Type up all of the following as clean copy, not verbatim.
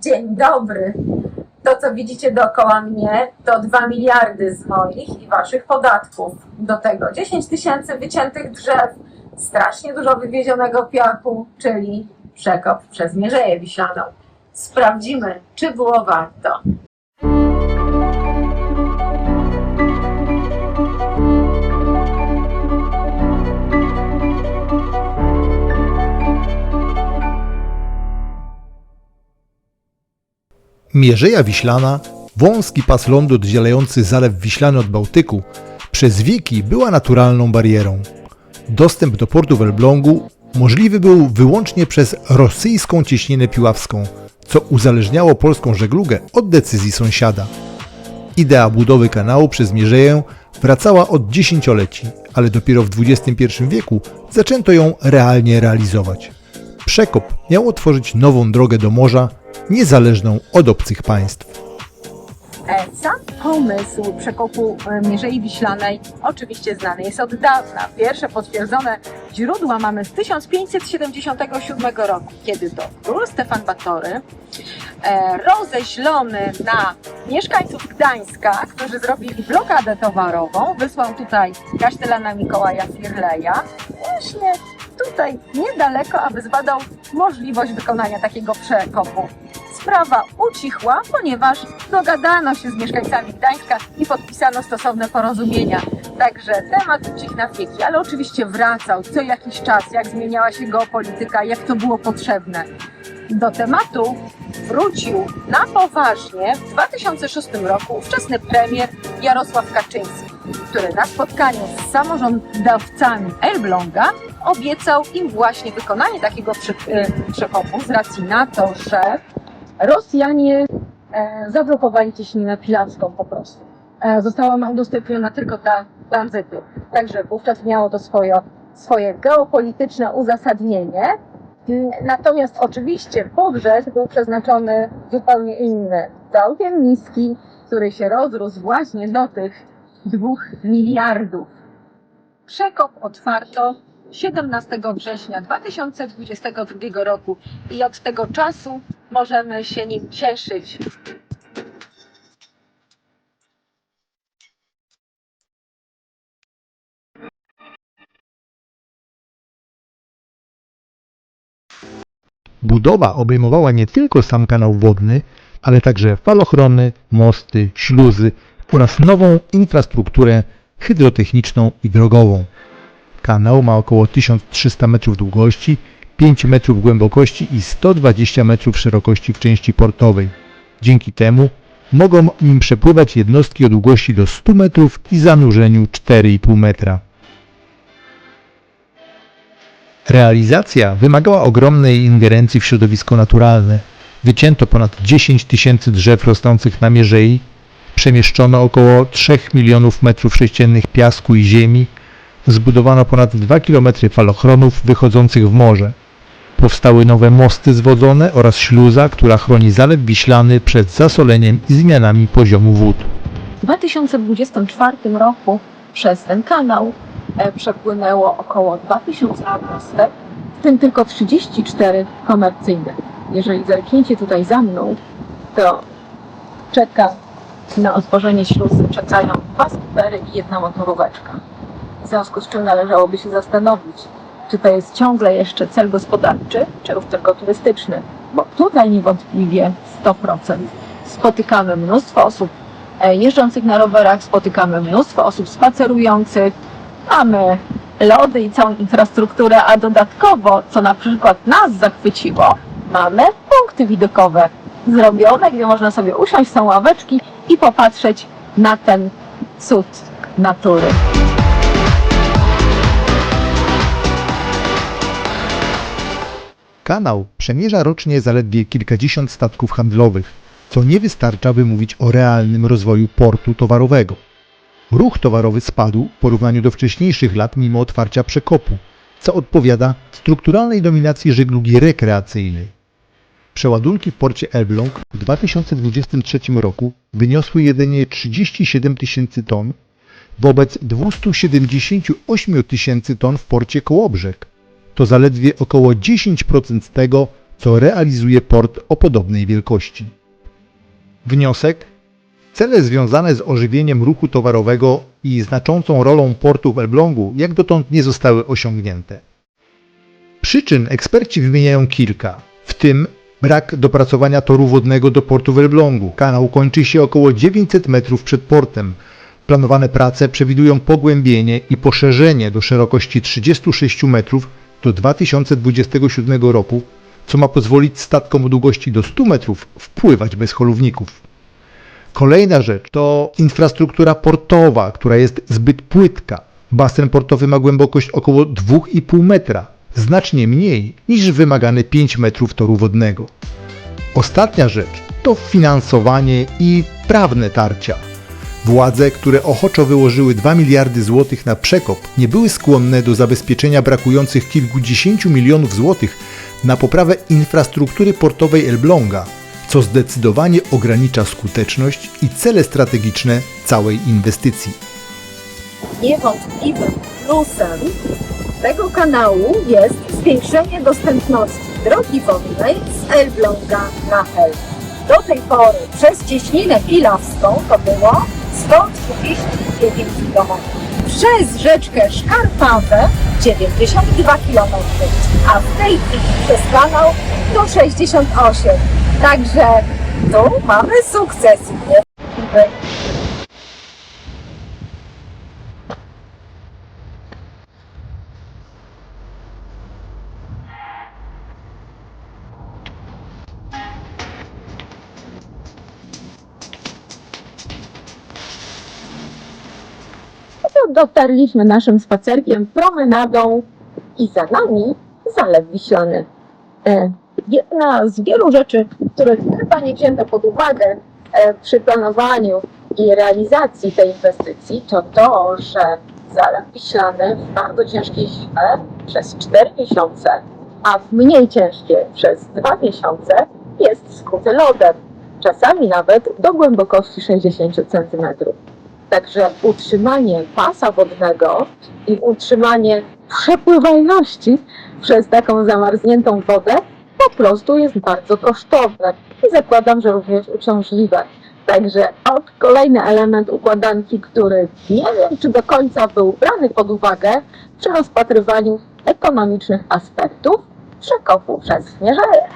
Dzień dobry. To, co widzicie dookoła mnie, to 2 miliardy z moich i waszych podatków. Do tego 10 000 wyciętych drzew, strasznie dużo wywiezionego piachu, czyli przekop przez Mierzeję Wiślaną. Sprawdzimy, czy było warto. Mierzeja Wiślana, wąski pas lądu oddzielający Zalew Wiślany od Bałtyku, przez wieki była naturalną barierą. Dostęp do portu w Elblągu możliwy był wyłącznie przez rosyjską cieśninę piławską, co uzależniało polską żeglugę od decyzji sąsiada. Idea budowy kanału przez Mierzeję wracała od dziesięcioleci, ale dopiero w XXI wieku zaczęto ją realnie realizować. Przekop miał otworzyć nową drogę do morza, niezależną od obcych państw. Sam pomysł przekopu Mierzei Wiślanej oczywiście znany jest od dawna. Pierwsze potwierdzone źródła mamy z 1577 roku, kiedy to król Stefan Batory, roześlony na mieszkańców Gdańska, którzy zrobili blokadę towarową, wysłał tutaj kasztelana Mikołaja Firleja, właśnie tutaj niedaleko, aby zbadał możliwość wykonania takiego przekopu. Sprawa ucichła, ponieważ dogadano się z mieszkańcami Gdańska i podpisano stosowne porozumienia. Także temat ucichł na wieki, ale oczywiście wracał co jakiś czas, jak zmieniała się geopolityka, jak to było potrzebne. Do tematu wrócił na poważnie w 2006 roku ówczesny premier Jarosław Kaczyński, który na spotkaniu z samorządowcami Elbląga obiecał im właśnie wykonanie takiego przekopu z racji na to, że Rosjanie zablokowali cieśninę piławską po prostu. Została ona udostępniona tylko dla tranzytu. Także wówczas miało to swoje geopolityczne uzasadnienie. Natomiast oczywiście budżet był przeznaczony zupełnie inny, całkiem niski, który się rozrósł właśnie do tych 2 miliardów. Przekop otwarto 17 września 2022 roku i od tego czasu możemy się nim cieszyć. Budowa obejmowała nie tylko sam kanał wodny, ale także falochrony, mosty, śluzy oraz nową infrastrukturę hydrotechniczną i drogową. Kanał ma około 1300 metrów długości, 5 metrów głębokości i 120 metrów szerokości w części portowej. Dzięki temu mogą nim przepływać jednostki o długości do 100 metrów i zanurzeniu 4,5 metra. Realizacja wymagała ogromnej ingerencji w środowisko naturalne. Wycięto ponad 10 000 drzew rosnących na Mierzei, przemieszczono około 3 milionów metrów sześciennych piasku i ziemi, zbudowano ponad 2 km falochronów wychodzących w morze. Powstały nowe mosty zwodzone oraz śluza, która chroni Zalew Wiślany przed zasoleniem i zmianami poziomu wód. W 2024 roku przez ten kanał przepłynęło około 2000 jednostek, w tym tylko 34 komercyjne. Jeżeli zerkniecie tutaj za mną, to na otworzenie śluzy czekają 2 skutery i 1 motoróweczka. W związku z czym należałoby się zastanowić, czy to jest ciągle jeszcze cel gospodarczy, czy już tylko turystyczny, bo tutaj niewątpliwie 100%. Spotykamy mnóstwo osób jeżdżących na rowerach, spotykamy mnóstwo osób spacerujących, mamy lody i całą infrastrukturę, a dodatkowo, co na przykład nas zachwyciło, mamy punkty widokowe zrobione, gdzie można sobie usiąść, są ławeczki i popatrzeć na ten cud natury. Kanał przemierza rocznie zaledwie kilkadziesiąt statków handlowych, co nie wystarcza, by mówić o realnym rozwoju portu towarowego. Ruch towarowy spadł w porównaniu do wcześniejszych lat mimo otwarcia przekopu, co odpowiada strukturalnej dominacji żeglugi rekreacyjnej. Przeładunki w porcie Elbląg w 2023 roku wyniosły jedynie 37 000 ton wobec 278 000 ton w porcie Kołobrzeg. To zaledwie około 10% tego, co realizuje port o podobnej wielkości. Wniosek? Cele związane z ożywieniem ruchu towarowego i znaczącą rolą portu w Elblągu jak dotąd nie zostały osiągnięte. Przyczyn eksperci wymieniają kilka, w tym brak dopracowania toru wodnego do portu w Elblągu. Kanał kończy się około 900 metrów przed portem. Planowane prace przewidują pogłębienie i poszerzenie do szerokości 36 metrów do 2027 roku, co ma pozwolić statkom o długości do 100 metrów wpływać bez holowników. Kolejna rzecz to infrastruktura portowa, która jest zbyt płytka. Basen portowy ma głębokość około 2,5 metra, znacznie mniej niż wymagane 5 metrów toru wodnego. Ostatnia rzecz to finansowanie i prawne tarcia. Władze, które ochoczo wyłożyły 2 miliardy złotych na przekop, nie były skłonne do zabezpieczenia brakujących kilkudziesięciu milionów złotych na poprawę infrastruktury portowej Elbląga, co zdecydowanie ogranicza skuteczność i cele strategiczne całej inwestycji. Niewątpliwym plusem tego kanału jest zwiększenie dostępności drogi wodnej z Elbląga na Hel. Do tej pory przez Cieśninę Pilawską to było 139 km. Przez rzeczkę Szkarpawę 92 km, a w tej chwili przez kanał to 68. Także tu mamy sukces. Dotarliśmy naszym spacerkiem, promenadą i za nami Zalew Wiślany. Jedna z wielu rzeczy, których chyba nie wzięto pod uwagę przy planowaniu i realizacji tej inwestycji, to to, że Zalew Wiślany w bardzo ciężkiej zimie przez 4 miesiące, a w mniej ciężkie przez 2 miesiące jest skuty lodem, czasami nawet do głębokości 60 cm. Także utrzymanie pasa wodnego i utrzymanie przepływalności przez taką zamarzniętą wodę po prostu jest bardzo kosztowne i zakładam, że również uciążliwe. Także kolejny element układanki, który nie wiem, czy do końca był brany pod uwagę przy rozpatrywaniu ekonomicznych aspektów przekopu przez Mierzeję.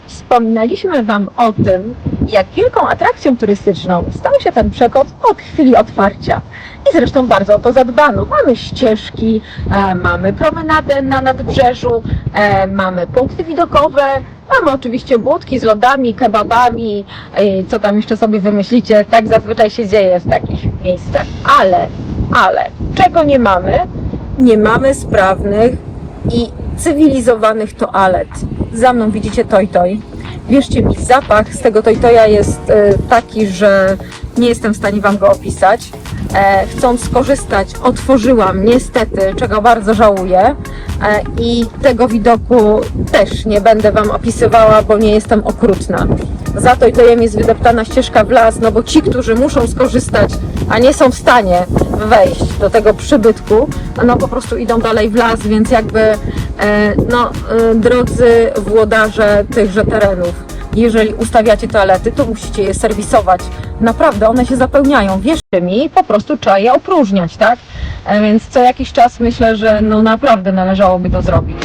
Wspominaliśmy Wam o tym, jak wielką atrakcją turystyczną stał się ten przekop od chwili otwarcia. I zresztą bardzo o to zadbano. Mamy ścieżki, mamy promenadę na nadbrzeżu, mamy punkty widokowe, mamy oczywiście budki z lodami, kebabami, co tam jeszcze sobie wymyślicie. Tak zazwyczaj się dzieje w takich miejscach. Ale czego nie mamy? Nie mamy sprawnych i cywilizowanych toalet. Za mną widzicie toj-toj. Wierzcie mi, zapach z tego toj-toja jest taki, że nie jestem w stanie Wam go opisać. Chcąc skorzystać, otworzyłam niestety, czego bardzo żałuję, i tego widoku też nie będę Wam opisywała, bo nie jestem okrutna. Za toj-tojem jest wydeptana ścieżka w las, no bo ci, którzy muszą skorzystać, a nie są w stanie wejść do tego przybytku, no po prostu idą dalej w las, więc jakby drodzy włodarze tychże terenów, jeżeli ustawiacie toalety, to musicie je serwisować. Naprawdę, one się zapełniają. Wierzcie mi, po prostu trzeba je opróżniać, tak? Więc co jakiś czas myślę, że no naprawdę należałoby to zrobić.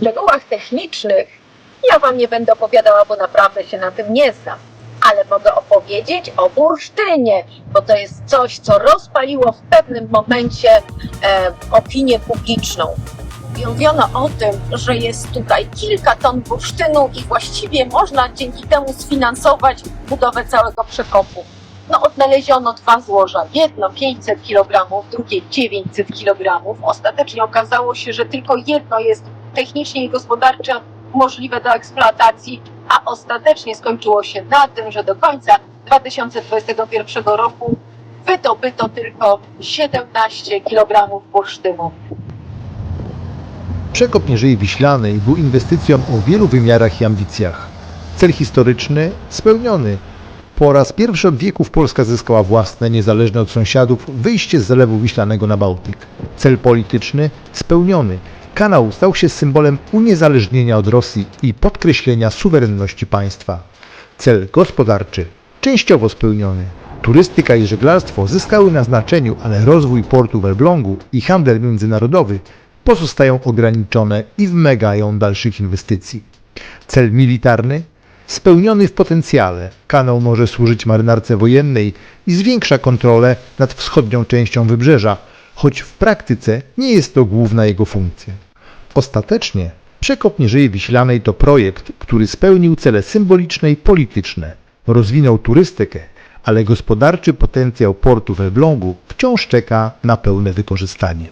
szczegółach technicznych ja Wam nie będę opowiadała, bo naprawdę się na tym nie znam. Ale mogę opowiedzieć o bursztynie, bo to jest coś, co rozpaliło w pewnym momencie opinię publiczną. Mówiono o tym, że jest tutaj kilka ton bursztynu i właściwie można dzięki temu sfinansować budowę całego przekopu. No, odnaleziono 2 złoża, jedno 500 kg, drugie 900 kg. Ostatecznie okazało się, że tylko jedno jest technicznie i gospodarczo możliwe do eksploatacji, a ostatecznie skończyło się na tym, że do końca 2021 roku wydobyto tylko 17 kg bursztynu. Przekop Mierzei Wiślanej był inwestycją o wielu wymiarach i ambicjach. Cel historyczny spełniony. Po raz pierwszy od wieków Polska zyskała własne, niezależne od sąsiadów, wyjście z Zalewu Wiślanego na Bałtyk. Cel polityczny spełniony. Kanał stał się symbolem uniezależnienia od Rosji i podkreślenia suwerenności państwa. Cel gospodarczy częściowo spełniony. Turystyka i żeglarstwo zyskały na znaczeniu, ale rozwój portu w Elblągu i handel międzynarodowy pozostają ograniczone i wymagają dalszych inwestycji. Cel militarny spełniony w potencjale. Kanał może służyć marynarce wojennej i zwiększa kontrolę nad wschodnią częścią wybrzeża, choć w praktyce nie jest to główna jego funkcja. Ostatecznie przekop Mierzei Wiślanej to projekt, który spełnił cele symboliczne i polityczne. Rozwinął turystykę, ale gospodarczy potencjał portu w Elblągu wciąż czeka na pełne wykorzystanie.